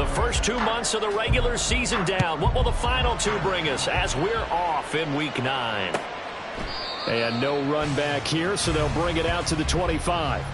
The first 2 months of the regular season down. What will the final 2 bring us as we're off in Week 9? And no run back here, so they'll bring it out to the 25.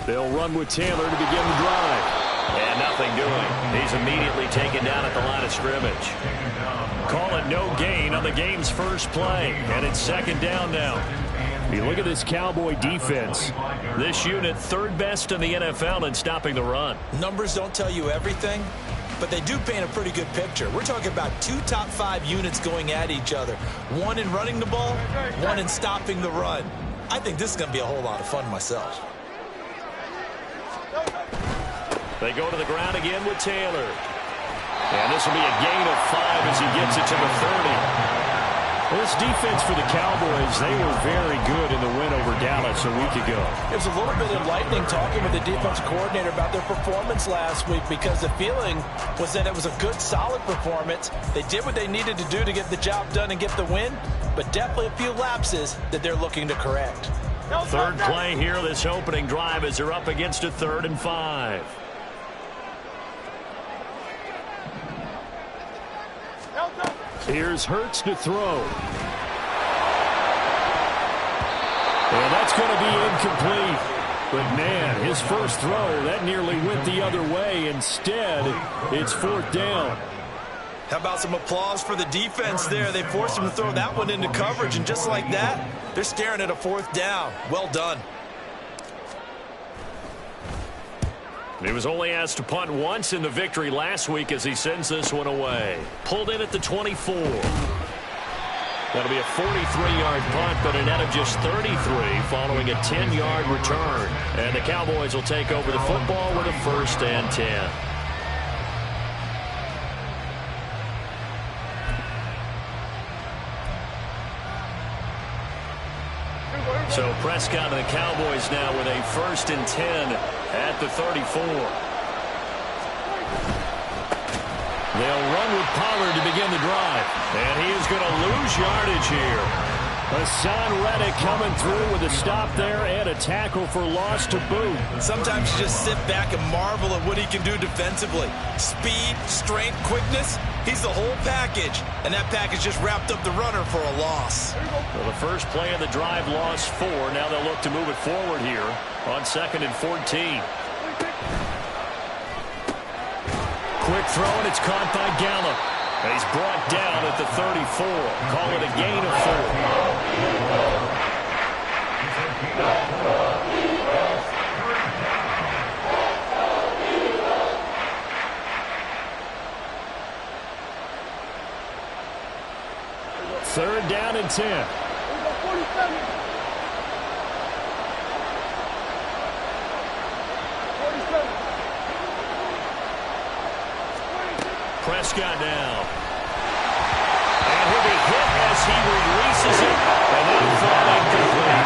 They'll run with Taylor to begin the drive. And nothing doing. He's immediately taken down at the line of scrimmage. Call it no gain on the game's first play. And it's second down now. You look at this Cowboy defense. This unit, third best in the NFL in stopping the run. Numbers don't tell you everything, but they do paint a pretty good picture. We're talking about 2 top 5 units going at each other. One in running the ball, one in stopping the run. I think this is going to be a whole lot of fun myself. They go to the ground again with Taylor. And this will be a gain of 5 as he gets it to the 30. Well, this defense for the Cowboys, they were very good in the win over Dallas a week ago. It was a little bit enlightening talking with the defensive coordinator about their performance last week because the feeling was that it was a good, solid performance. They did what they needed to do to get the job done and get the win, but definitely a few lapses that they're looking to correct. Third play here, this opening drive, as they're up against a 3rd and 5. Here's Hurts to throw. And that's going to be incomplete. But, man, his first throw, that nearly went the other way. Instead, it's 4th down. How about some applause for the defense there? They forced him to throw that one into coverage, and just like that, they're staring at a 4th down. Well done. He was only asked to punt once in the victory last week as he sends this one away. Pulled in at the 24. That'll be a 43-yard punt, but a net of just 33 following a 10-yard return. And the Cowboys will take over the football with a 1st and 10. So Prescott and the Cowboys now with a 1st and 10 at the 34. They'll run with Pollard to begin the drive. And he is going to lose yardage here. Hassan Reddick coming through with a stop there and a tackle for loss to boot. Sometimes you just sit back and marvel at what he can do defensively. Speed, strength, quickness. He's the whole package. And that package just wrapped up the runner for a loss. Well, the first play of the drive lost 4. Now they'll look to move it forward here on 2nd and 14. Quick throw, and it's caught by Gallup. And he's brought down at the 34. Call it a gain of 4. 3rd down and 10. Prescott now. And he'll be hit as he releases it. And then falling complete.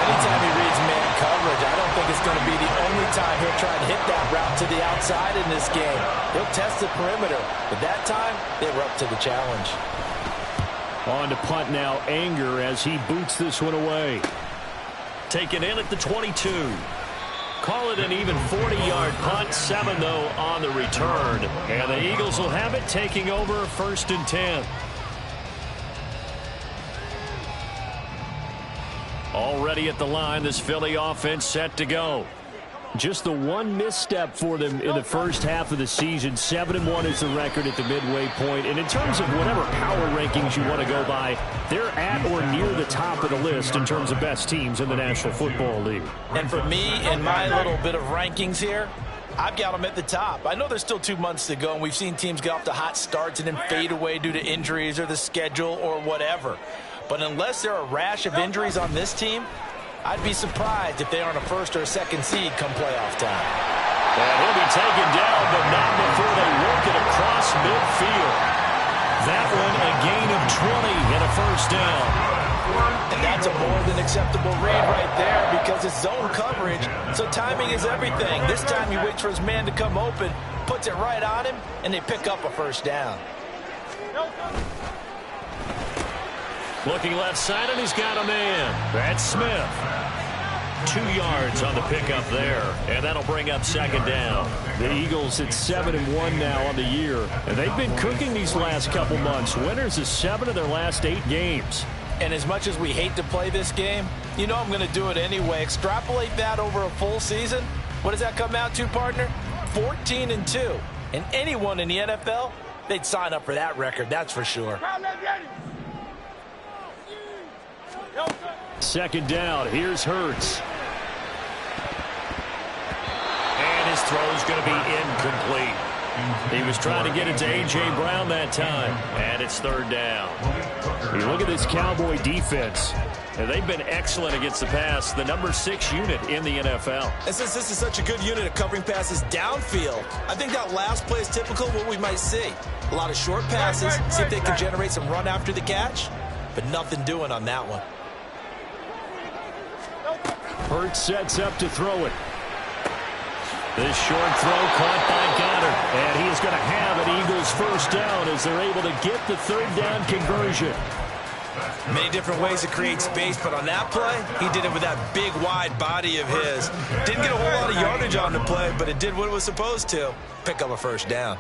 Anytime he reads man coverage, I don't think it's going to be the only time he'll try to hit that route to the outside in this game. He'll test the perimeter. But that time, they were up to the challenge. On to punt now, Anger, as he boots this one away. Taken in at the 22. Call it an even 40-yard punt. 7, though, on the return. And the Eagles will have it, taking over 1st and 10. Already at the line, this Philly offense set to go. Just the one misstep for them in the first half of the season. 7-1 is the record at the midway point. And in terms of whatever power rankings you want to go by, they're at or near the top of the list in terms of best teams in the National Football League. And for me, in my little bit of rankings here, I've got them at the top. I know there's still 2 months to go, and we've seen teams get off to hot starts and then fade away due to injuries or the schedule or whatever. But unless there are a rash of injuries on this team, I'd be surprised if they aren't a 1st or a 2nd seed come playoff time. And he'll be taken down, but not before they work it across midfield. That one a gain of 20 and a 1st down. And that's a more than acceptable read right there because it's zone coverage, so timing is everything. This time he waits for his man to come open, puts it right on him, and they pick up a first down. Looking left side, and he's got a man. That's Smith. 2 yards on the pickup there, and that'll bring up second down. The Eagles at 7-1 now on the year, and they've been cooking these last couple months. Winners of 7 of their last 8 games. And as much as we hate to play this game, you know I'm going to do it anyway. Extrapolate that over a full season. What does that come out to, partner? 14-2. And anyone in the NFL, they'd sign up for that record, that's for sure. Second down, here's Hurts. And his throw's going to be incomplete. He was trying to get it to A.J. Brown that time, and it's third down. You look at this Cowboy defense. And they've been excellent against the pass, the number 6 unit in the NFL. And since this is such a good unit of covering passes downfield, I think that last play is typical of what we might see. A lot of short passes, see if they can generate some run after the catch, but nothing doing on that one. Hurts sets up to throw it. This short throw caught by Goddard. And he is going to have an Eagles first down as they're able to get the third down conversion. Many different ways to create space, but on that play, he did it with that big, wide body of his. Didn't get a whole lot of yardage on the play, but it did what it was supposed to. Pick up a first down.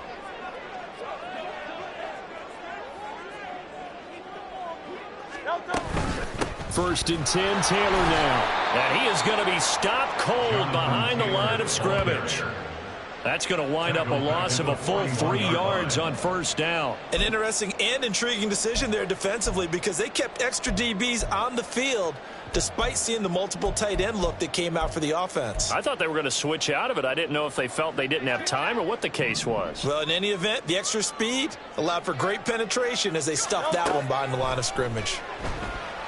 First and 10, Taylor now. And he is going to be stopped cold behind the line of scrimmage. That's going to wind up a loss of a full 3 yards on first down. An interesting and intriguing decision there defensively because they kept extra DBs on the field despite seeing the multiple tight end look that came out for the offense. I thought they were going to switch out of it. I didn't know if they felt they didn't have time or what the case was. Well, in any event, the extra speed allowed for great penetration as they stuffed that one behind the line of scrimmage.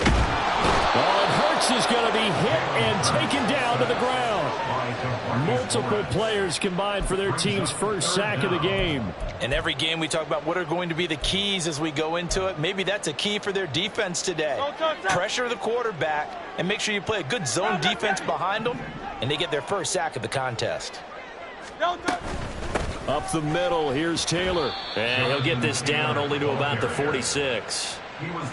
Well, Hurts is going to be hit and taken down to the ground. Multiple players combined for their team's first sack of the game. In every game we talk about what are going to be the keys as we go into it. Maybe that's a key for their defense today. Pressure the quarterback and make sure you play a good zone defense behind them, and they get their first sack of the contest. Up the middle, here's Taylor. And he'll get this down only to about the 46.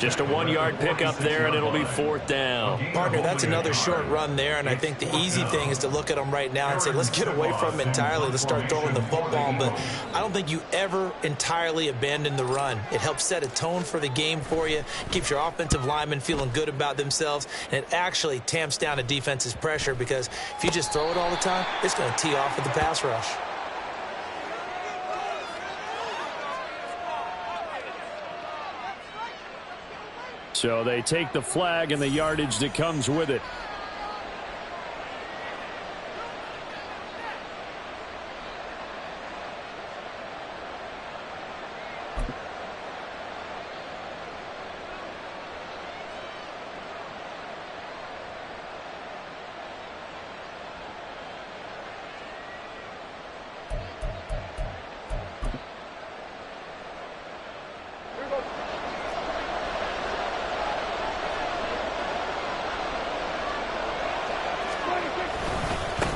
Just a 1-yard pickup there, and it'll be fourth down. Partner, that's another short run there, and I think the easy thing is to look at them right now and say, let's get away from him entirely. Let's start throwing the football, but I don't think you ever entirely abandon the run. It helps set a tone for the game for you, keeps your offensive linemen feeling good about themselves, and it actually tamps down a defense's pressure because if you just throw it all the time, it's going to tee off with the pass rush. So they take the flag and the yardage that comes with it.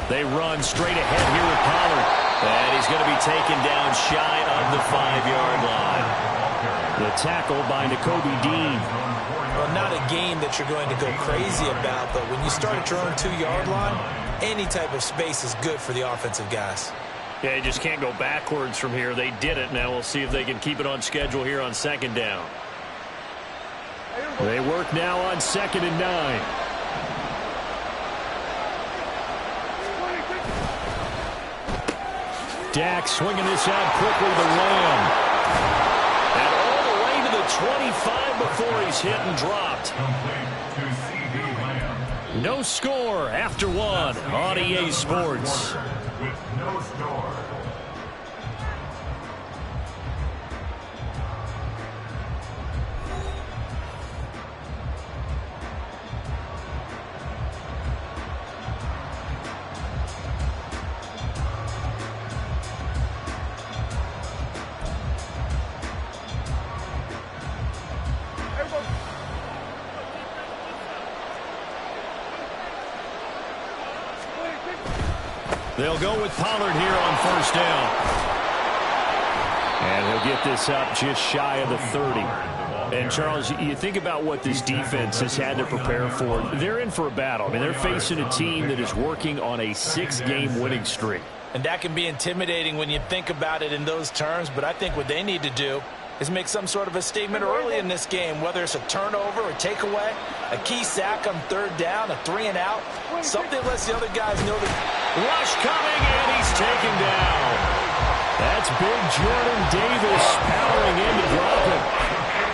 They run straight ahead here with Pollard. And he's going to be taken down shy of the 5-yard line. The tackle by Nakobe Dean. Well, not a game that you're going to go crazy about, but when you start at your own 2-yard line, any type of space is good for the offensive guys. Yeah, you just can't go backwards from here. They did it. Now we'll see if they can keep it on schedule here on second down. They work now on 2nd and 9. Dak swinging this out quickly to Lamb. And all the way to the 25 before he's hit and dropped. No score after one on EA Sports. No score. They'll go with Pollard here on first down. And he'll get this up just shy of the 30. And, Charles, you think about what this defense has had to prepare for. They're in for a battle. I mean, they're facing a team that is working on a 6-game winning streak. And that can be intimidating when you think about it in those terms. But I think what they need to do is make some sort of a statement early in this game, whether it's a turnover, a takeaway, a key sack on third down, a 3-and-out, something lets the other guys know that. Rush coming, and he's taken down. That's big Jordan Davis powering in to drop him.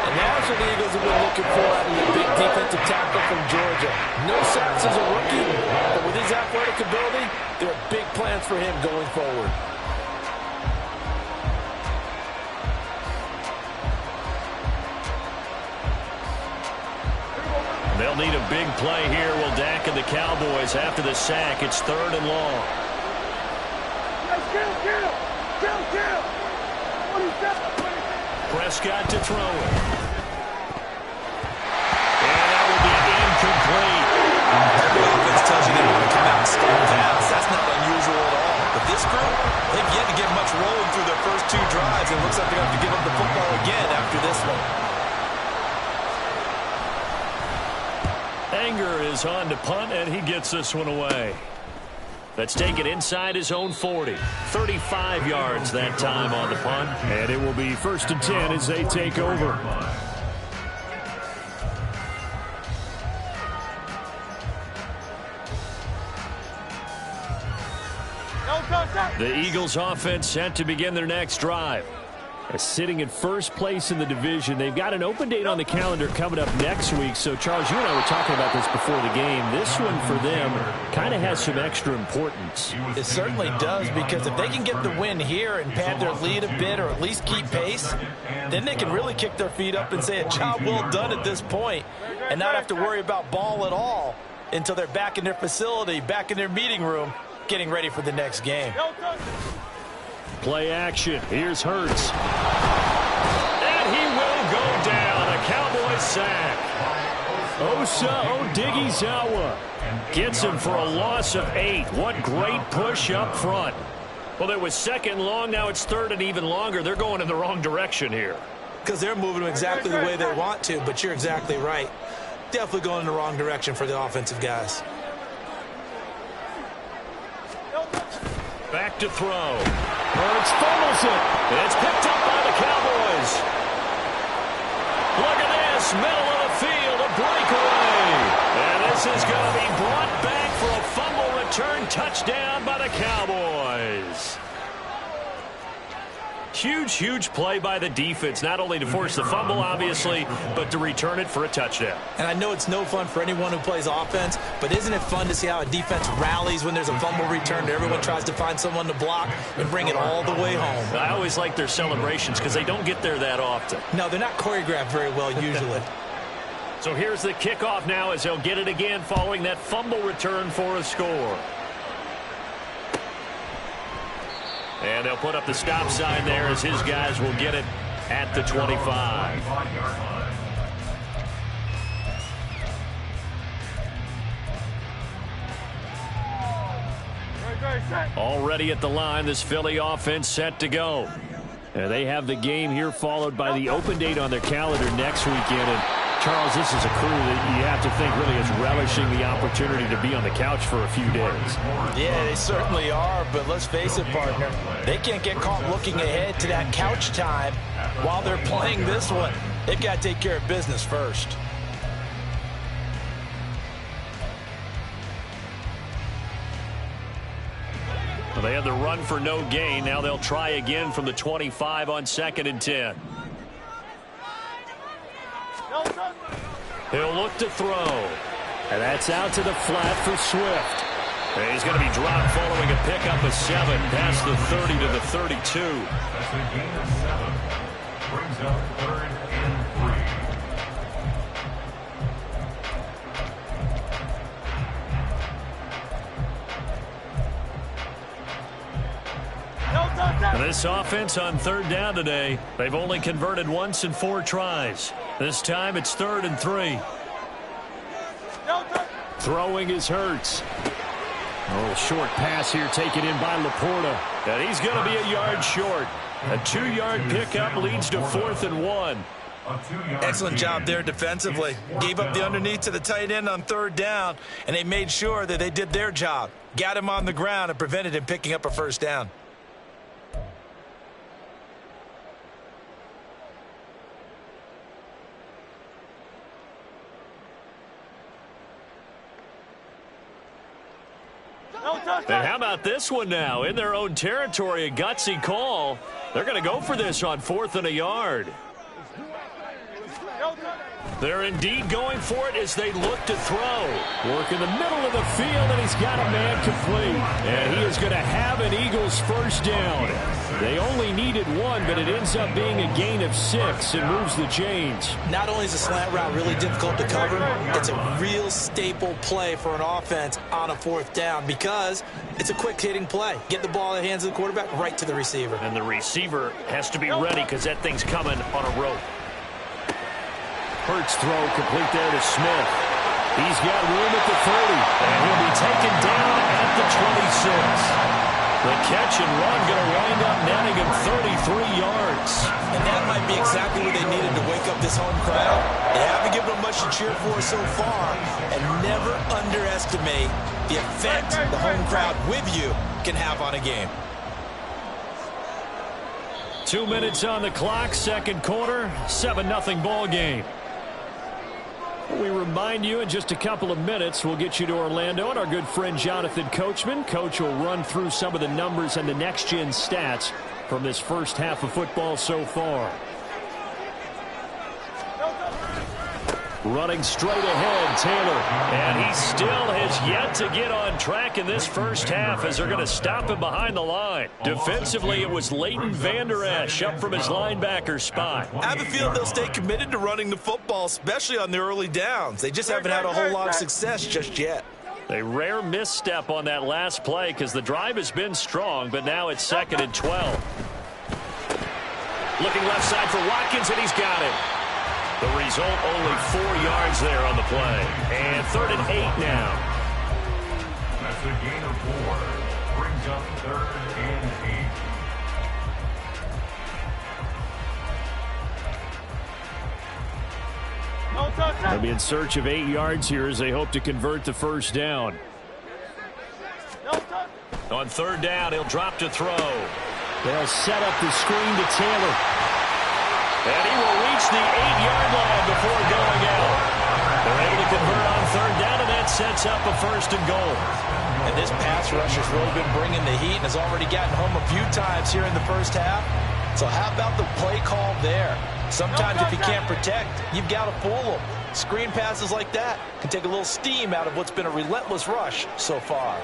And that's what the Eagles have been looking for out of the big defensive tackle from Georgia. No sacks as a rookie, but with his athletic ability, there are big plans for him going forward. They'll need a big play here. Will Dak and the Cowboys after the sack. It's 3rd and long. Prescott to throw it. And that will be incomplete. The offense tells you they want to come out and start fast. That's not unusual at all. But this group, they've yet to get much rolling through their first 2 drives. It looks like they're going to have to give up the football again after this one. Anger is on to punt, and he gets this one away. That's taken inside his own 40. 35 yards that time on the punt. And it will be 1st and 10 as they take over. The Eagles offense set to begin their next drive. Sitting in first place in the division. They've got an open date on the calendar coming up next week. So, Charles, you and I were talking about this before the game. This one for them kind of has some extra importance. It certainly does, because if they can get the win here and pad their lead a bit or at least keep pace, then they can really kick their feet up and say a job well done at this point and not have to worry about ball at all until they're back in their facility, back in their meeting room, getting ready for the next game. Play action. Here's Hurts. And he will go down. A Cowboys sack. Osa Odighizuwa gets him for a loss of 8. What great push up front. Well, it was 2nd and long. Now it's 3rd and even longer. They're going in the wrong direction here. Because they're moving exactly the way they want to, but you're exactly right. Definitely going in the wrong direction for the offensive guys. Back to throw. Hurts fumbles it. It's picked up by the Cowboys. Look at this. Middle of the field. A breakaway. And this is going to be brought back for a fumble return touchdown by the Cowboys. Huge, huge play by the defense, not only to force the fumble, obviously, but to return it for a touchdown. And I know it's no fun for anyone who plays offense, but isn't it fun to see how a defense rallies when there's a fumble return? Everyone tries to find someone to block and bring it all the way home. I always like their celebrations because they don't get there that often. No, they're not choreographed very well usually. So here's the kickoff now as they'll get it again following that fumble return for a score. And they'll put up the stop sign there as his guys will get it at the 25. Already at the line, this Philly offense set to go. And they have the game here followed by the open date on their calendar next weekend. And Charles, this is a crew that you have to think really is relishing the opportunity to be on the couch for a few days. Yeah, they certainly are, but let's face it, partner. They can't get caught looking ahead to that couch time while they're playing this one. They've got to take care of business first. Well, they had the run for no gain. Now they'll try again from the 25 on 2nd and 10. He'll look to throw. And that's out to the flat for Swift. And he's going to be dropped following a pickup of 7 past the 30 to the 32. That's a gain of 7. Brings up 3rd and 3. This offense on 3rd down today, they've only converted once in 4 tries. This time it's 3rd and 3. Throwing is Hurts. Oh, short pass here taken in by Laporta. And he's going to be a yard short. A 2-yard pickup leads to 4th and 1. Excellent job there defensively. Gave up the underneath to the tight end on 3rd down, and they made sure that they did their job. Got him on the ground and prevented him picking up a 1st down. And how about this one now? In their own territory, a gutsy call. They're going to go for this on 4th and a yard. They're indeed going for it as they look to throw. Work in the middle of the field, and he's got a man complete. And he is going to have an Eagles 1st down. They only needed 1, but it ends up being a gain of 6 and moves the chains. Not only is the slant route really difficult to cover, it's a real staple play for an offense on a 4th down because it's a quick-hitting play. Get the ball in the hands of the quarterback right to the receiver. And the receiver has to be ready because that thing's coming on a rope. Hurts throw complete there to Smith. He's got room at the 30. And he'll be taken down at the 26. The catch and run going to wind up netting him 33 yards. And that might be exactly what they needed to wake up this home crowd. They haven't given them much to cheer for so far. And never underestimate the effect the home crowd with you can have on a game. 2 minutes on the clock, 2nd quarter, 7-0 ball game. We remind you in just a couple of minutes, we'll get you to Orlando and our good friend Jonathan Coachman. Coach will run through some of the numbers and the next-gen stats from this first half of football so far. Running straight ahead, Taylor. And he still has yet to get on track in this first half as they're going to stop him behind the line. Defensively, it was Leighton Vander Esch up from his linebacker spot. I have a feeling they'll stay committed to running the football, especially on the early downs. They just haven't had a whole lot of success just yet. A rare misstep on that last play because the drive has been strong, but now it's 2nd and 12. Looking left side for Watkins, and he's got it. The result, only 4 yards there on the play. And 3rd and 8 now. That's a gain of 4. Brings up 3rd and 8. They'll be in search of 8 yards here as they hope to convert the 1st down. On 3rd down, he'll drop to throw. They'll set up the screen to Taylor. And he will reach the 8-yard line before going out. They're able to convert on 3rd down, and that sets up a 1st and goal. And this pass rush has really been bringing the heat and has already gotten home a few times here in the first half. So how about the play call there? Sometimes if you can't protect, you've got to fool them. Screen passes like that can take a little steam out of what's been a relentless rush so far.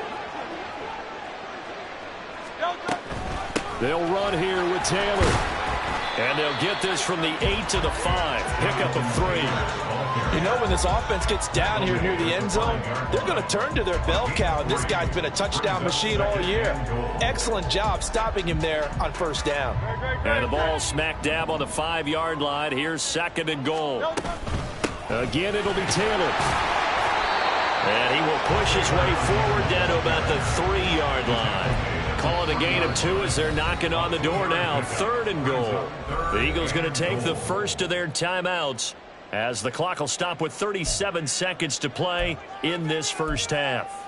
They'll run here with Taylor. And they'll get this from the 8 to the 5. Pickup of 3. You know, when this offense gets down here near the end zone, they're going to turn to their bell cow. And this guy's been a touchdown machine all year. Excellent job stopping him there on 1st down. And the ball smack dab on the 5-yard line. Here's 2nd and goal. Again, it'll be Taylor. And he will push his way forward down to about the 3-yard line. Call it a gain of 2 as they're knocking on the door now. 3rd and goal. The Eagles going to take the first of their timeouts as the clock will stop with 37 seconds to play in this first half.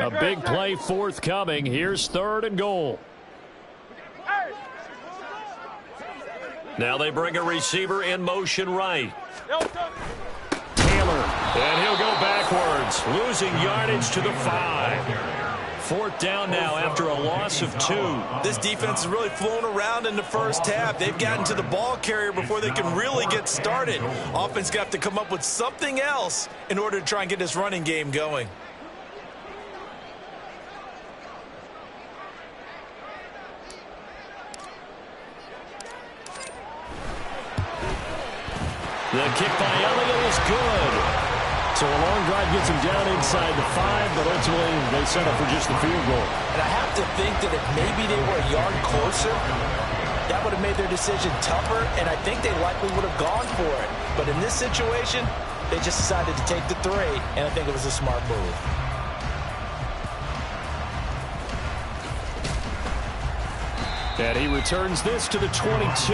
A big play forthcoming. Here's 3rd and goal. Now they bring a receiver in motion right. Taylor. And he'll go backwards, losing yardage to the 5. 4th down now after a loss of 2. This defense has really flown around in the first half. They've gotten to the ball carrier before they can really get started. Offense got to come up with something else in order to try and get this running game going. The kick by Elliott is good. So a long drive gets them down inside the 5, but ultimately they settle for just the field goal. And I have to think that if maybe they were a yard closer, that would have made their decision tougher, and I think they likely would have gone for it. But in this situation, they just decided to take the 3, and I think it was a smart move. And he returns this to the 22.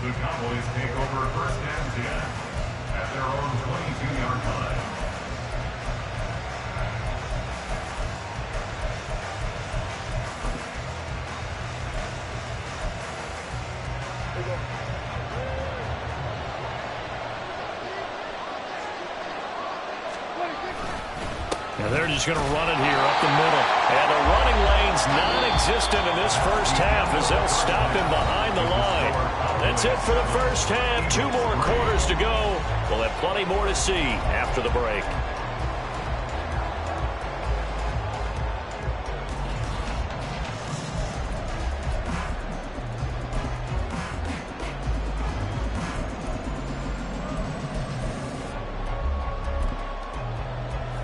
The Cowboys take over first and 10 at their own 22-yard line. And they're just going to run it here up the middle. And the running lane's non-existent in this first half as they'll stop him behind the line. That's it for the first half. 2 more quarters to go. We'll have plenty more to see after the break.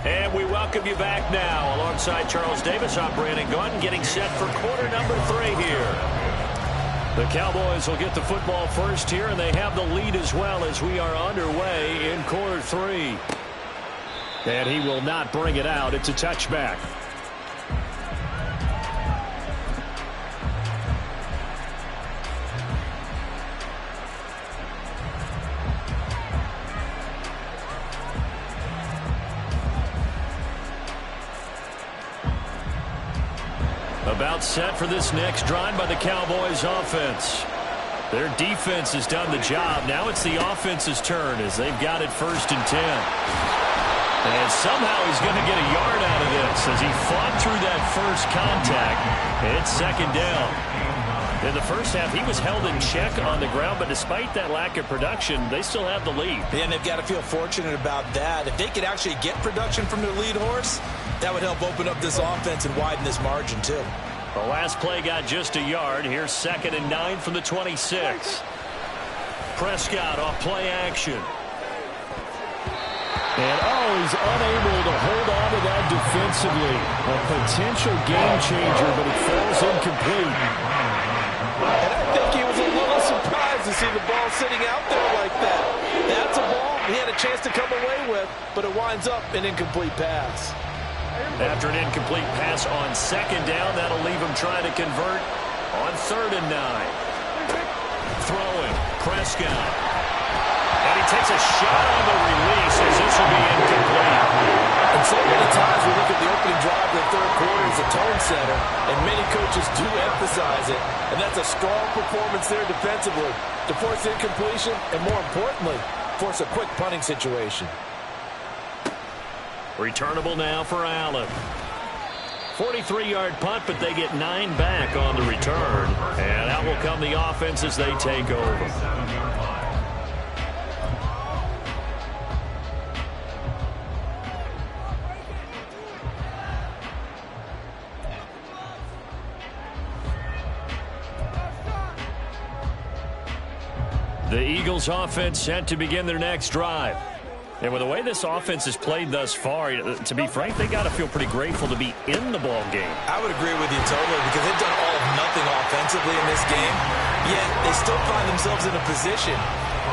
And we welcome you back now. Alongside Charles Davis, I'm Brandon Gunn, getting set for quarter number 3 here. The Cowboys will get the football first here, and they have the lead as well as we are underway in quarter 3. And he will not bring it out. It's a touchback. About set for this next drive by the Cowboys offense. Their defense has done the job. Now it's the offense's turn as they've got it first and 10. And somehow he's going to get a yard out of this as he fought through that first contact. It's second down. In the first half, he was held in check on the ground, but despite that lack of production, they still have the lead. And they've got to feel fortunate about that. If they could actually get production from their lead horse, that would help open up this offense and widen this margin, too. The last play got just a yard. Here's second and 9 from the 26. Prescott off play action. And he's unable to hold on to that defensively. A potential game changer, but it falls incomplete. And I think he was a little surprised to see the ball sitting out there like that. That's a ball he had a chance to come away with, but it winds up an incomplete pass. After an incomplete pass on second down, that'll leave him trying to convert on 3rd and 9. Throwing, Prescott. And he takes a shot on the release as this will be incomplete. And so many times we look at the opening drive of the third quarter as a tone setter, and many coaches do emphasize it. And that's a strong performance there defensively to force incompletion and, more importantly, force a quick punting situation. Returnable now for Allen. 43-yard punt, but they get 9 back on the return. And out will come the offense as they take over. The Eagles offense set to begin their next drive. And with the way this offense has played thus far, to be frank, they got to feel pretty grateful to be in the ball game. I would agree with you totally because they've done all of nothing offensively in this game, yet they still find themselves in a position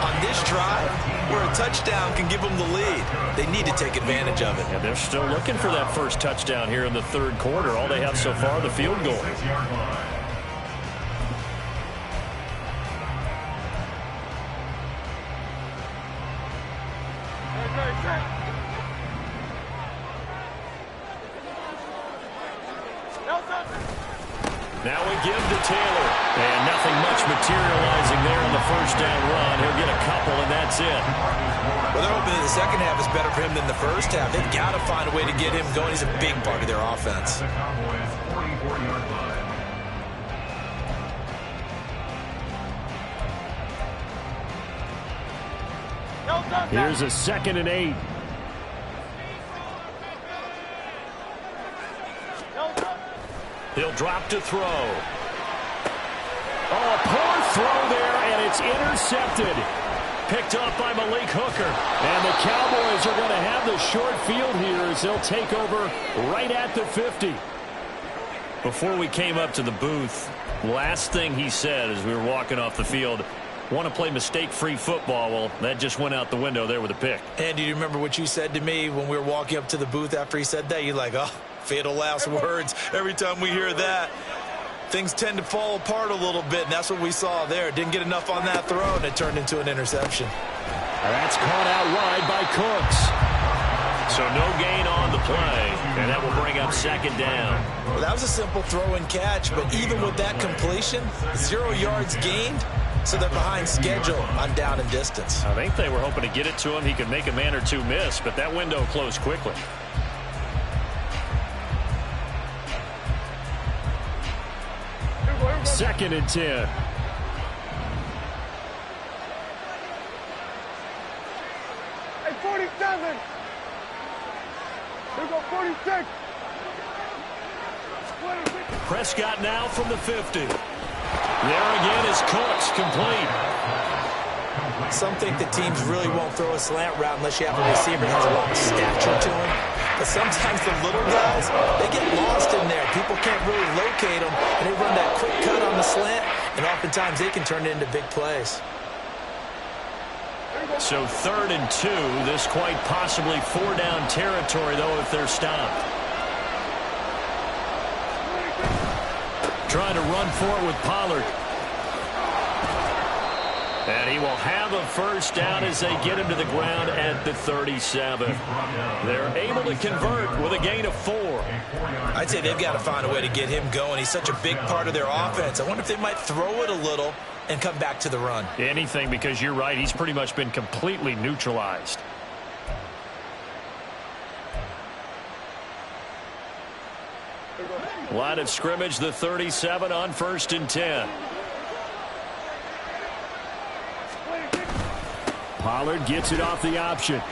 on this drive where a touchdown can give them the lead. They need to take advantage of it. And they're still looking for that first touchdown here in the third quarter. All they have so far, the field goal. Now we give to Taylor. And nothing much materializing there on the first down run. He'll get a couple, and that's it. Well, they're hoping that the second half is better for him than the first half. They've got to find a way to get him going. He's a big part of their offense. Here's a 2nd and 8. He'll drop to throw. Oh, a poor throw there, and it's intercepted. picked up by Malik Hooker. And the Cowboys are going to have the short field here as they'll take over right at the 50. Before we came up to the booth, last thing he said as we were walking off the field, want to play mistake-free football. Well, that just went out the window there with a pick. And do you remember what you said to me when we were walking up to the booth after he said that? You're like, oh, fatal last words. Every time we hear that, things tend to fall apart a little bit, and that's what we saw there. Didn't get enough on that throw, and it turned into an interception. That's caught out wide by Cooks. So no gain on the play, and that will bring up second down. Well, that was a simple throw and catch, but even with that completion, 0 yards gained, so they're behind schedule on down and distance. I think they were hoping to get it to him. He could make a man or two miss, but that window closed quickly. Second and 10. Hey, 47. Here we go, 46. Prescott now from the 50. There again is Cooks, complete. Some think that teams really won't throw a slant route unless you have a receiver that has a lot of stature to him. But sometimes the little guys, they get lost in there. People can't really locate them, and they run that quick cut on the slant, and oftentimes they can turn it into big plays. So 3rd and 2. This quite possibly 4-down territory, though, if they're stopped. Trying to run for it with Pollard. And he will have a first down as they get him to the ground at the 37. They're able to convert with a gain of 4. I'd say they've got to find a way to get him going. He's such a big part of their offense. I wonder if they might throw it a little and come back to the run. Anything, because you're right. He's pretty much been completely neutralized. Line of scrimmage, the 37 on 1st and 10. Pollard gets it off the option. And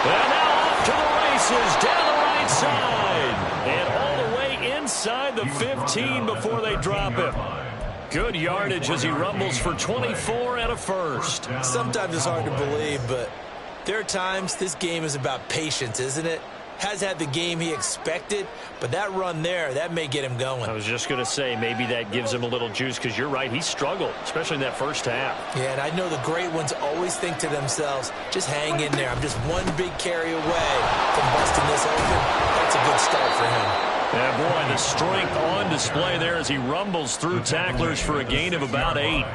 now off to the races down the right side. And all the way inside the 15 before they drop him. Good yardage as he rumbles for 24 and a first. Sometimes it's hard to believe, but there are times this game is about patience, isn't it? Has had the game he expected, but that run there, that may get him going. I was just going to say, maybe that gives him a little juice, because you're right, he struggled, especially in that first half. Yeah, and I know the great ones always think to themselves, just hang in there. I'm just one big carry away from busting this open. That's a good start for him. Yeah, boy, the strength on display there as he rumbles through tacklers for a gain of about 8.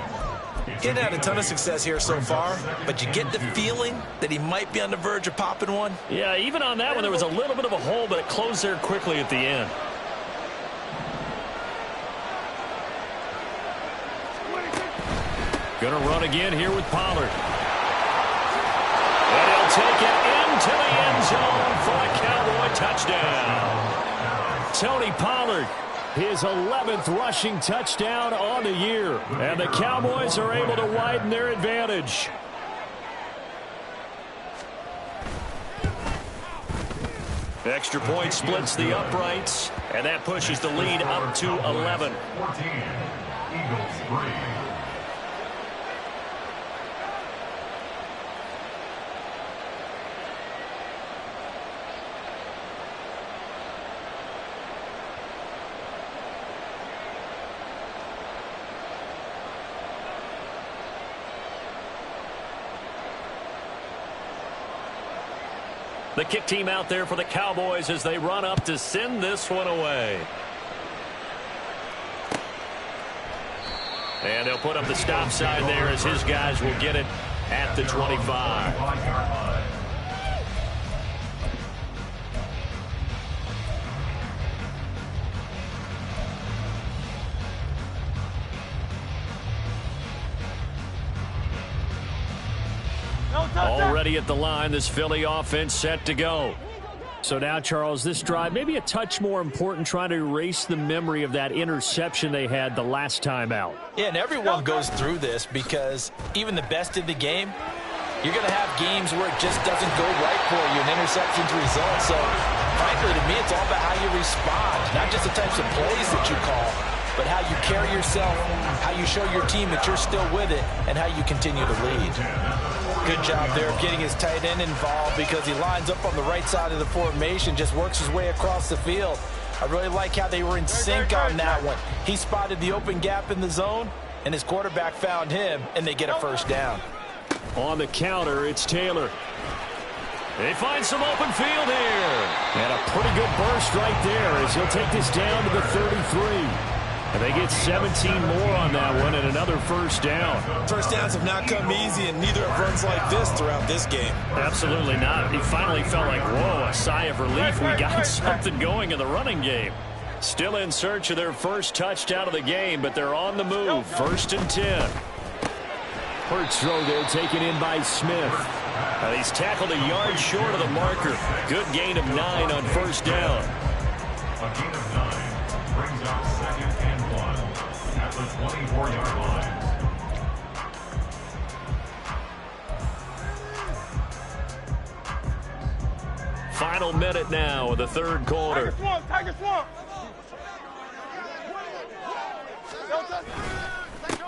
He hasn't had a ton of success here so far, but you get the feeling that he might be on the verge of popping one. Yeah, even on that one, there was a little bit of a hole, but it closed there quickly at the end. Going to run again here with Pollard. And he'll take it into the end zone for a Cowboy touchdown. Tony Pollard, his 11th rushing touchdown on the year. And the Cowboys are able to widen their advantage. Extra point splits the uprights, and that pushes the lead up to 11. 14. Eagles 3. The kick team out there for the Cowboys as they run up to send this one away. And they'll put up the stop sign there as his guys will get it at the 25. Already at the line, this Philly offense set to go. So now, Charles, this drive maybe a touch more important, trying to erase the memory of that interception they had the last time out. Yeah, and everyone goes through this because even the best in the game, you're going to have games where it just doesn't go right for you, and interceptions result. So, frankly, to me, it's all about how you respond, not just the types of plays that you call. but how you carry yourself, how you show your team that you're still with it, and how you continue to lead. Good job there of getting his tight end involved because he lines up on the right side of the formation, just works his way across the field. I really like how they were in sync on that one. He spotted the open gap in the zone, and his quarterback found him, and they get a first down. On the counter, it's Taylor. They find some open field here. And a pretty good burst right there as he'll take this down to the 33. And they get 17 more on that one and another first down. First downs have not come easy, and neither have runs like this throughout this game. Absolutely not. He finally felt like, whoa, a sigh of relief. We got something going in the running game. Still in search of their first touchdown of the game, but they're on the move. 1st and 10. Hurts throw there taken in by Smith. He's tackled a yard short of the marker. Good gain of 9 on first down. A gain of 9 brings up 2nd and 1 at the 24-yard line. Final minute now of the third quarter. Tiger swamp.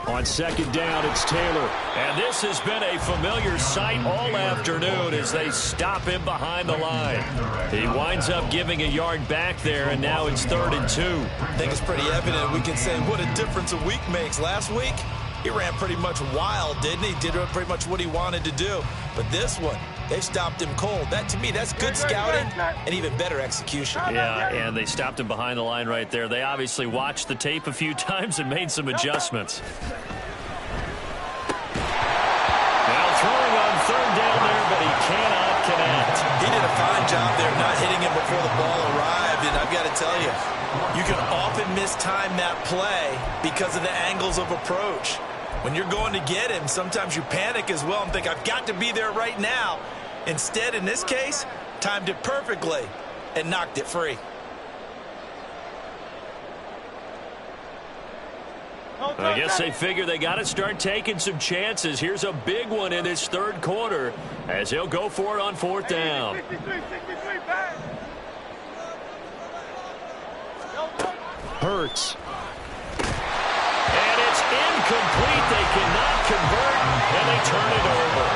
On 2nd down, it's Taylor. And this has been a familiar sight all afternoon as they stop him behind the line. He winds up giving a yard back there, and now it's 3rd and 2. I think it's pretty evident. We can say what a difference a week makes. Last week, he ran pretty much wild, didn't he? Did pretty much what he wanted to do. But this one, they stopped him cold. That, to me, that's good scouting and even better execution. Yeah, and they stopped him behind the line right there. They obviously watched the tape a few times and made some adjustments. Now throwing on 3rd down there, but he cannot connect. He did a fine job there not hitting him before the ball arrived, and I've got to tell you, you can often mistime that play because of the angles of approach. When you're going to get him, sometimes you panic as well and think, I've got to be there right now. Instead, in this case, timed it perfectly and knocked it free. I guess they figure they got to start taking some chances. Here's a big one in this third quarter as he'll go for it on 4th down. 63, back. Hurts. And it's incomplete. They cannot convert, and they turn it over.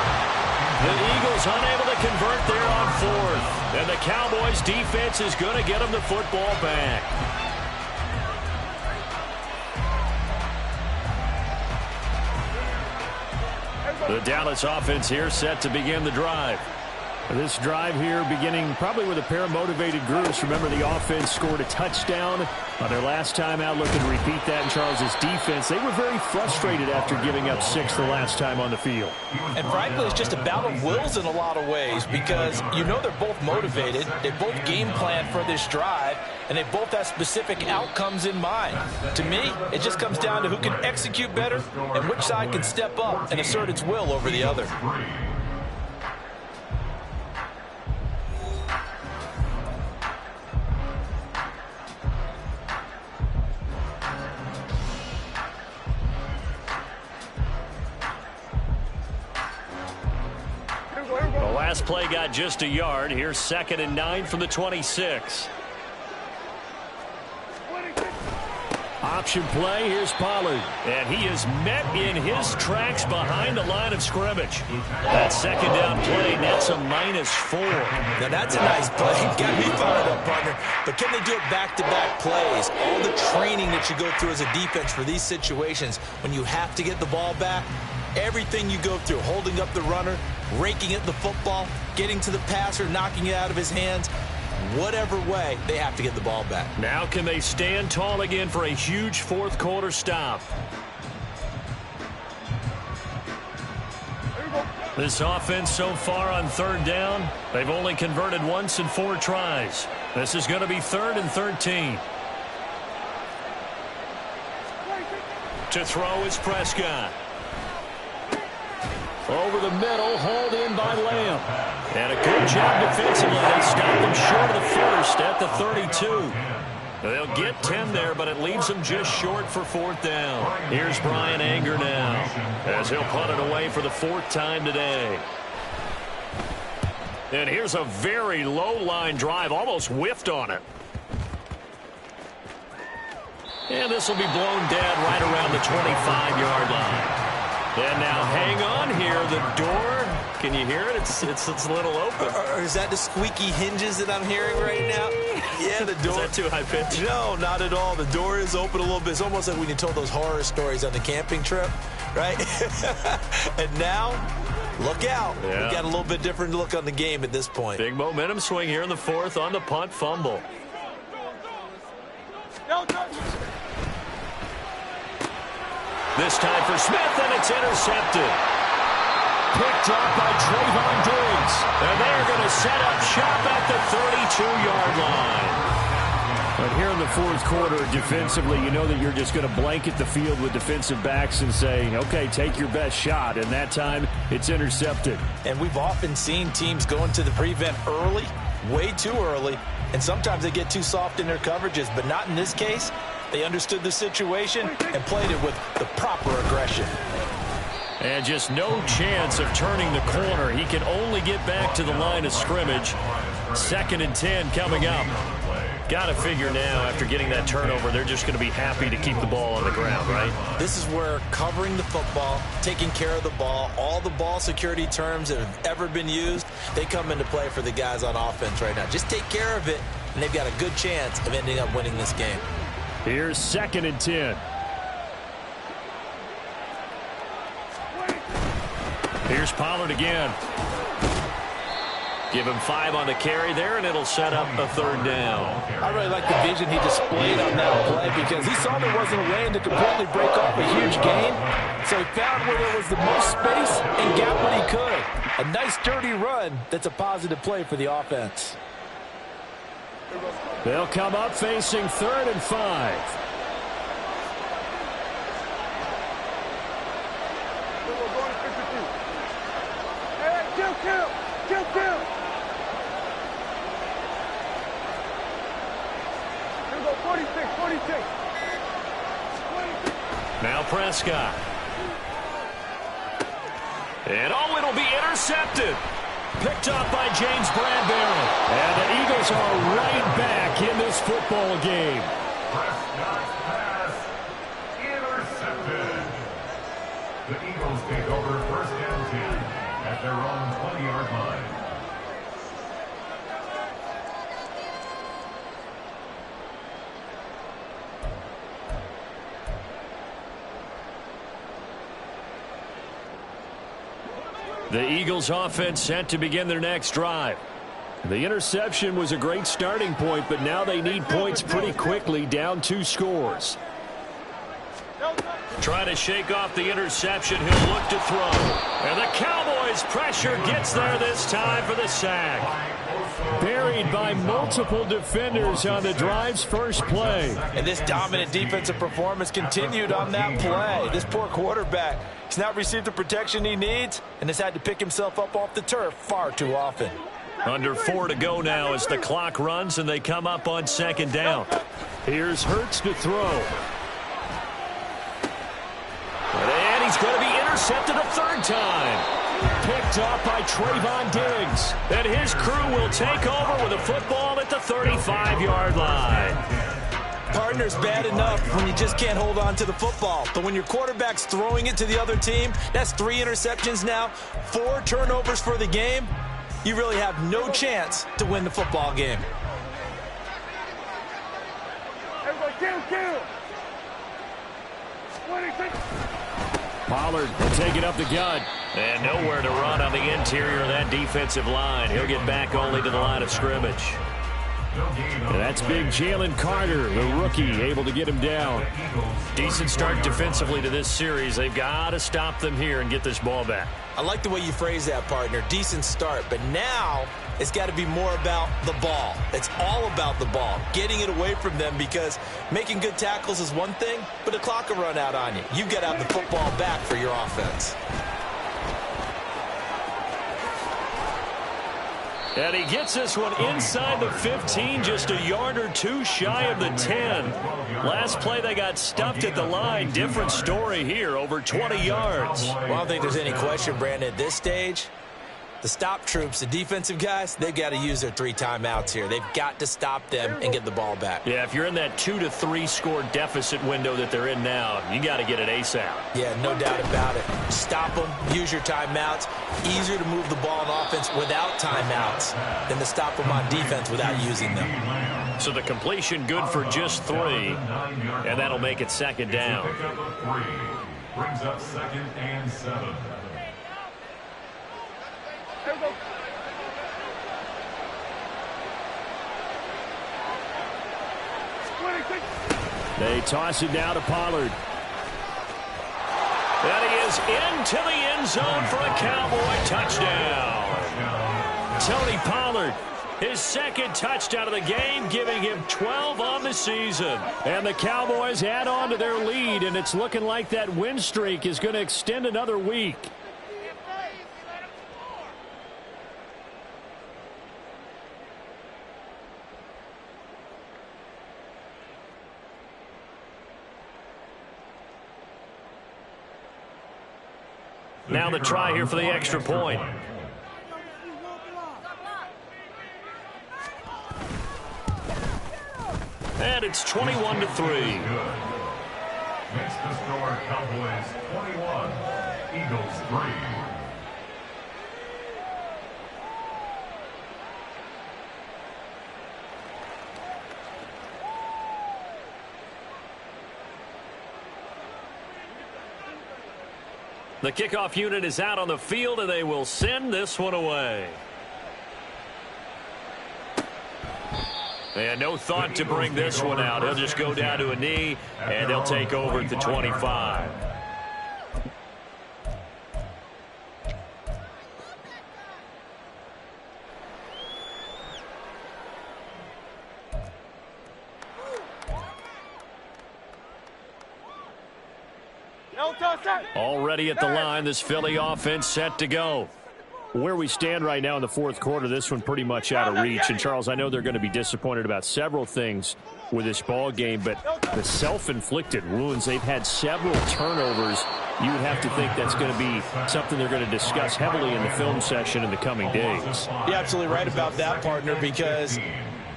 The Eagles unable to convert there on 4th. And the Cowboys defense is going to get them the football back. The Dallas offense here set to begin the drive. This drive here beginning probably with a pair of motivated groups. Remember, the offense scored a touchdown on their last time out. Looking to repeat that in Charles's defense. They were very frustrated after giving up 6 the last time on the field. And frankly, it's just a battle of wills in a lot of ways because you know they're both motivated. They both game plan for this drive, and they both have specific outcomes in mind. To me, it just comes down to who can execute better and which side can step up and assert its will over the other. The last play got just a yard. Here's 2nd and 9 from the 26. Option play. Here's Pollard. And he is met in his tracks behind the line of scrimmage. That 2nd down play nets a -4. Now, that's a nice play. Got me fired up, partner. But can they do it back-to-back plays? All the training that you go through as a defense for these situations, when you have to get the ball back, everything you go through, holding up the runner, raking at the football, getting to the passer, knocking it out of his hands, whatever way, they have to get the ball back. Now can they stand tall again for a huge fourth quarter stop? This offense so far on 3rd down, they've only converted once in 4 tries. This is going to be 3rd and 13. To throw is Prescott. Over the middle, hauled in by Lamb. And a good job defensively. They stopped him short of the first at the 32. They'll get 10 there, but it leaves them just short for 4th down. Here's Brian Anger now as he'll punt it away for the 4th time today. And here's a very low line drive, almost whiffed on it. And this will be blown dead right around the 25-yard line. And now hang on here. The door, can you hear it? It's a little open. Or is that the squeaky hinges that I'm hearing right now? Yeah, the door. Is that too high pitch? No, not at all. The door is open a little bit. It's almost like when you told those horror stories on the camping trip, right? And now, look out. Yeah. We got a little bit different look on the game at this point. Big momentum swing here in the fourth on the punt fumble. This time for Smith, and it's intercepted. Picked up by Trayvon Diggs. And they're going to set up shop at the 32-yard line. But here in the fourth quarter, defensively, you know that you're just going to blanket the field with defensive backs and say, okay, take your best shot. And that time, it's intercepted. And we've often seen teams go into the prevent early, way too early, and sometimes they get too soft in their coverages, but not in this case. They understood the situation and played it with the proper aggression. And just no chance of turning the corner. He can only get back to the line of scrimmage. 2nd and 10 coming up. Got to figure now, after getting that turnover, they're just going to be happy to keep the ball on the ground, right? This is where covering the football, taking care of the ball, all the ball security terms that have ever been used, they come into play for the guys on offense right now. Just take care of it, and they've got a good chance of ending up winning this game. Here's 2nd and 10. Here's Pollard again. Give him 5 on the carry there, and it'll set up a 3rd down. I really like the vision he displayed on that play because he saw there wasn't a lane to completely break off a huge gain. So he found where there was the most space and got what he could. A nice, dirty run that's a positive play for the offense. They'll come up facing 3rd and 5. Kill. Here we go, 46. Now Prescott. And it'll be intercepted. Picked up by James Bradbury. And the Eagles are right back in this football game. Prescott's pass intercepted. The Eagles take over 1st and 10 at their own 20-yard line. The Eagles offense set to begin their next drive. The interception was a great starting point, but now they need points pretty quickly, down 2 scores. Trying to shake off the interception. He'll look to throw. And the Cowboys pressure gets there this time for the sack. Buried by multiple defenders on the drive's first play. And this dominant defensive performance continued on that play. This poor quarterback, he's not received the protection he needs and has had to pick himself up off the turf far too often. Under 4 to go now as the clock runs and they come up on 2nd down. Here's Hurts to throw. And he's going to be intercepted a 3rd time. Picked up by Trayvon Diggs. And his crew will take over with a football at the 35-yard line. Partner's bad enough when you just can't hold on to the football. But when your quarterback's throwing it to the other team, that's 3 interceptions now, 4 turnovers for the game. You really have no chance to win the football game. Everybody kill. 26. Pollard will take it up the gut. And nowhere to run on the interior of that defensive line. He'll get back only to the line of scrimmage. And that's big Jalen Carter, the rookie, able to get him down. Decent start defensively to this series. They've got to stop them here and get this ball back. I like the way you phrase that, partner. Decent start. But now it's got to be more about the ball. It's all about the ball. Getting it away from them because making good tackles is one thing, but the clock will run out on you. You've got to have the football back for your offense. And he gets this one inside the 15, just a yard or 2 shy of the 10. Last play, they got stuffed at the line. Different story here, over 20 yards. Well, I don't think there's any question, Brandon, at this stage. The stop troops, the defensive guys, they've got to use their 3 timeouts here. They've got to stop them and get the ball back. Yeah, if you're in that 2 to 3 score deficit window that they're in now, you got to get it ASAP. Yeah, no doubt about it. Stop them, use your timeouts. Easier to move the ball on offense without timeouts than to stop them on defense without using them. So the completion good for just 3, and that'll make it second down. Brings up 2nd and 7. They toss it down to Pollard. And he is into the end zone for a Cowboy touchdown. Tony Pollard, his 2nd touchdown of the game, giving him 12 on the season. And the Cowboys add on to their lead, and it's looking like that win streak is going to extend another week. Now the try here for the extra point. And it's 21 to 3. Makes the score Cowboys 21, Eagles 3. The kickoff unit is out on the field, and they will send this one away. And no thought to bring this one out. He'll just go down to a knee, and they'll take over at the 25. Already at the line, this Philly offense set to go. Where we stand right now in the 4th quarter, this one pretty much out of reach. And, Charles, I know they're going to be disappointed about several things with this ball game, but the self-inflicted wounds, they've had several turnovers. You would have to think that's going to be something they're going to discuss heavily in the film session in the coming days. You're absolutely right about that, partner, because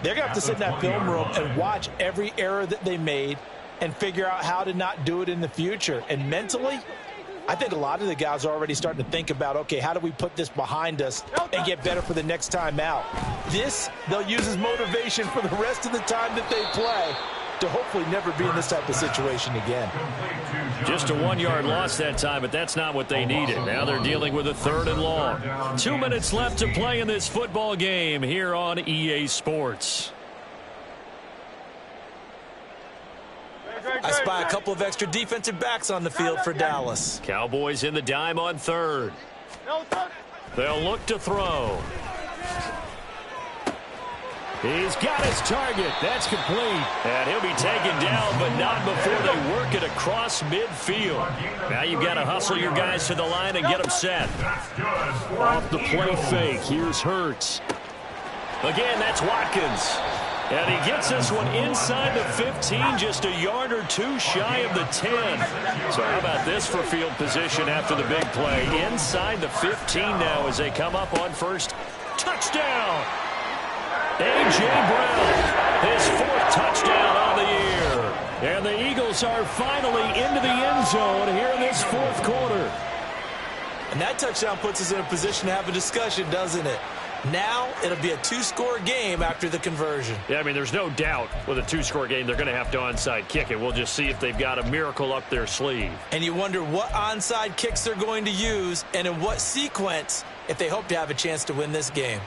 they're going to have to sit in that film room and watch every error that they made and figure out how to not do it in the future. And mentally, I think a lot of the guys are already starting to think about, okay, how do we put this behind us and get better for the next time out? This, they'll use as motivation for the rest of the time that they play to hopefully never be in this type of situation again. Just a 1-yard loss that time, but that's not what they needed. Now they're dealing with a 3rd and long. 2 minutes left to play in this football game here on EA Sports. I spy a couple of extra defensive backs on the field for Dallas. Cowboys in the dime on 3rd. They'll look to throw. He's got his target. That's complete. And he'll be taken down, but not before they work it across midfield. Now you've got to hustle your guys to the line and get them set. Off the play fake. Here's Hurts. Again, that's Watkins. And he gets this one inside the 15, just a yard or 2 shy of the 10. So how about this for field position after the big play? Inside the 15 now as they come up on 1st. Touchdown! A.J. Brown, his 4th touchdown on the year. And the Eagles are finally into the end zone here in this 4th quarter. And that touchdown puts us in a position to have a discussion, doesn't it? Now it'll be a 2-score game after the conversion. Yeah, I mean, there's no doubt with a 2-score game they're going to have to onside kick it. We'll just see if they've got a miracle up their sleeve. And you wonder what onside kicks they're going to use and in what sequence if they hope to have a chance to win this game.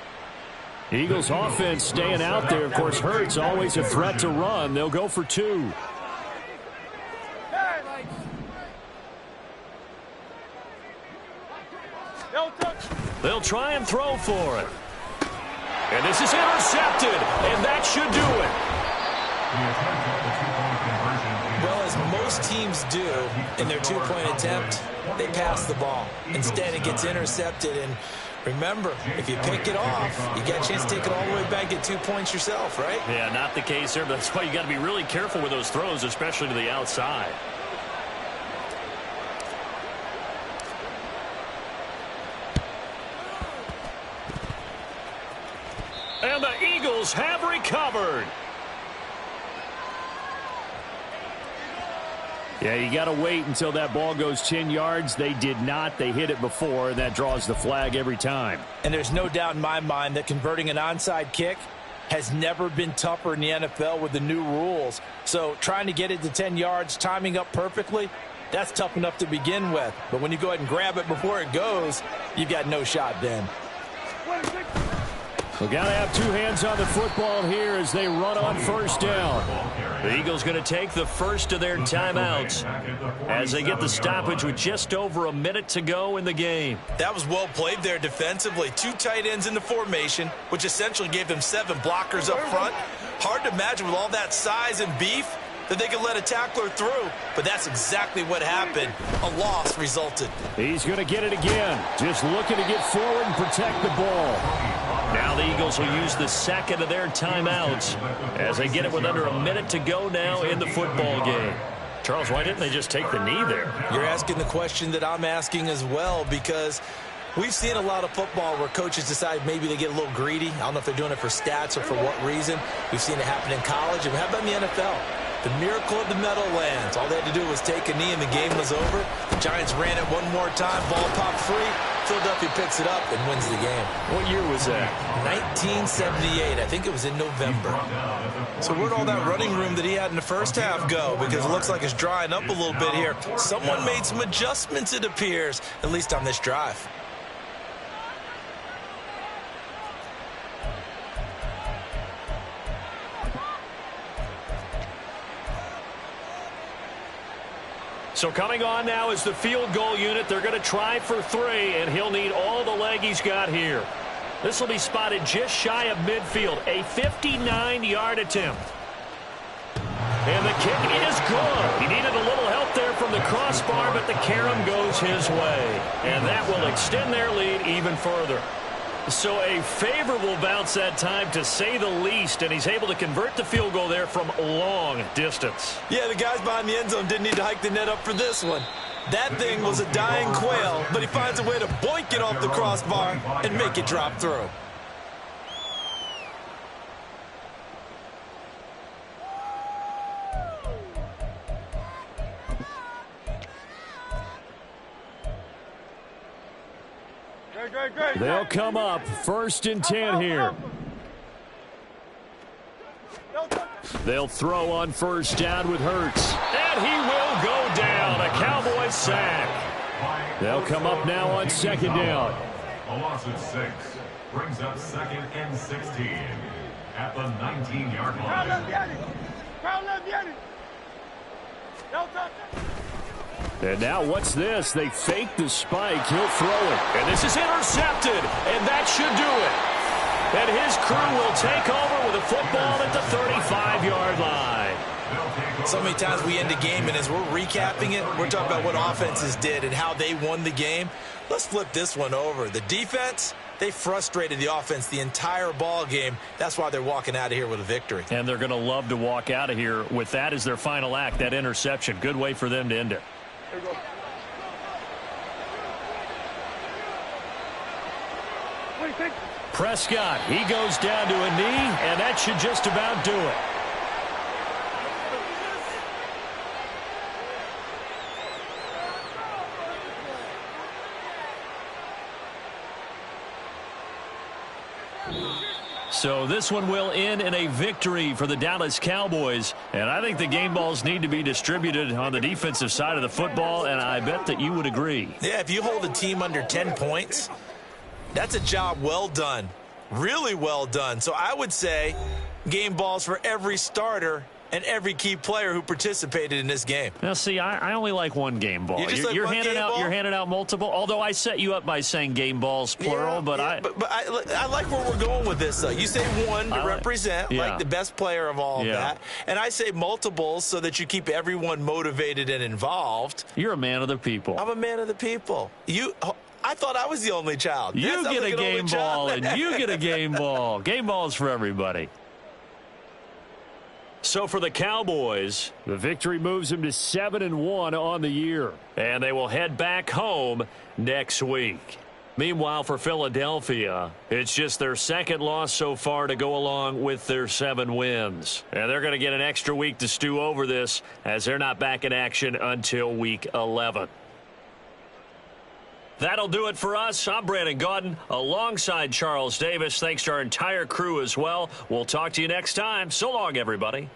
Eagles offense staying out there. Of course, Hurts always a threat to run. They'll go for 2. They'll try and throw for it. And this is intercepted, and that should do it. Well, as most teams do in their 2-point attempt, they pass the ball. Instead, it gets intercepted. And remember, if you pick it off, you got a chance to take it all the way back, get 2 points yourself, right? Yeah, not the case here. But that's why you got to be really careful with those throws, especially to the outside. And the Eagles have recovered. Yeah, you got to wait until that ball goes 10 yards. They did not. They hit it before, and that draws the flag every time. And there's no doubt in my mind that converting an onside kick has never been tougher in the NFL with the new rules. So trying to get it to 10 yards, timing up perfectly, that's tough enough to begin with. But when you go ahead and grab it before it goes, you've got no shot then. We've got to have two hands on the football here as they run on first down. The Eagles going to take the first of their timeouts as they get the stoppage with just over a minute to go in the game. That was well played there defensively. Two tight ends in the formation, which essentially gave them 7 blockers up front. Hard to imagine with all that size and beef that they could let a tackler through, but that's exactly what happened. A loss resulted. He's going to get it again. Just looking to get forward and protect the ball. Now the Eagles will use the second of their timeouts as they get it with under a minute to go now in the football game. Charles, why didn't they just take the knee there? You're asking the question that I'm asking as well, because we've seen a lot of football where coaches decide maybe they get a little greedy. I don't know if they're doing it for stats or for what reason. We've seen it happen in college, and how about in the NFL? The miracle of the Meadowlands. All they had to do was take a knee and the game was over. The Giants ran it one more time. Ball popped free. Philadelphia picks it up and wins the game. What year was that? 1978. I think it was in November. So where'd all that running room that he had in the first half go? Because it looks like it's drying up a little bit here. Someone made some adjustments, it appears, at least on this drive. So coming on now is the field goal unit. They're going to try for 3, and he'll need all the leg he's got here. This will be spotted just shy of midfield. A 59-yard attempt. And the kick is good. He needed a little help there from the crossbar, but the carom goes his way. And that will extend their lead even further. So a favorable bounce that time, to say the least, and he's able to convert the field goal there from long distance. Yeah, the guys behind the end zone didn't need to hike the net up for this one. That thing was a dying quail, but he finds a way to boink it off the crossbar and make it drop through. They'll come up 1st and 10 here. They'll throw on first down with Hurts. And he will go down. A Cowboys sack. They'll come up now on 2nd down. A loss of 6 brings up 2nd and 16 at the 19-yard line. And now what's this? They fake the spike. He'll throw it. And this is intercepted. And that should do it. And his crew will take over with a football at the 35-yard line. So many times we end a game, and as we're recapping it, we're talking about what offenses did and how they won the game. Let's flip this one over. The defense, they frustrated the offense the entire ball game. That's why they're walking out of here with a victory. And they're going to love to walk out of here with that as their final act, that interception. Good way for them to end it. Here we go. Prescott, he goes down to a knee, and that should just about do it. So this one will end in a victory for the Dallas Cowboys. And I think the game balls need to be distributed on the defensive side of the football, and I bet that you would agree. Yeah, if you hold a team under 10 points, that's a job well done. Really well done. So I would say game balls for every starter and every key player who participated in this game. Now, see, I only like one game ball. You're handing out multiple. Although I set you up by saying game balls plural, yeah, but I like where we're going with this. Though you say one to represent, like the best player of all of that, and I say multiples so that you keep everyone motivated and involved. You're a man of the people. I'm a man of the people. I thought I was the only child. You get a game ball, and you get a game ball. Game balls for everybody. So for the Cowboys, the victory moves them to 7-1 on the year. And they will head back home next week. Meanwhile, for Philadelphia, it's just their second loss so far to go along with their 7 wins. And they're going to get an extra week to stew over this as they're not back in action until Week 11. That'll do it for us. I'm Brandon Gaudin alongside Charles Davis. Thanks to our entire crew as well. We'll talk to you next time. So long, everybody.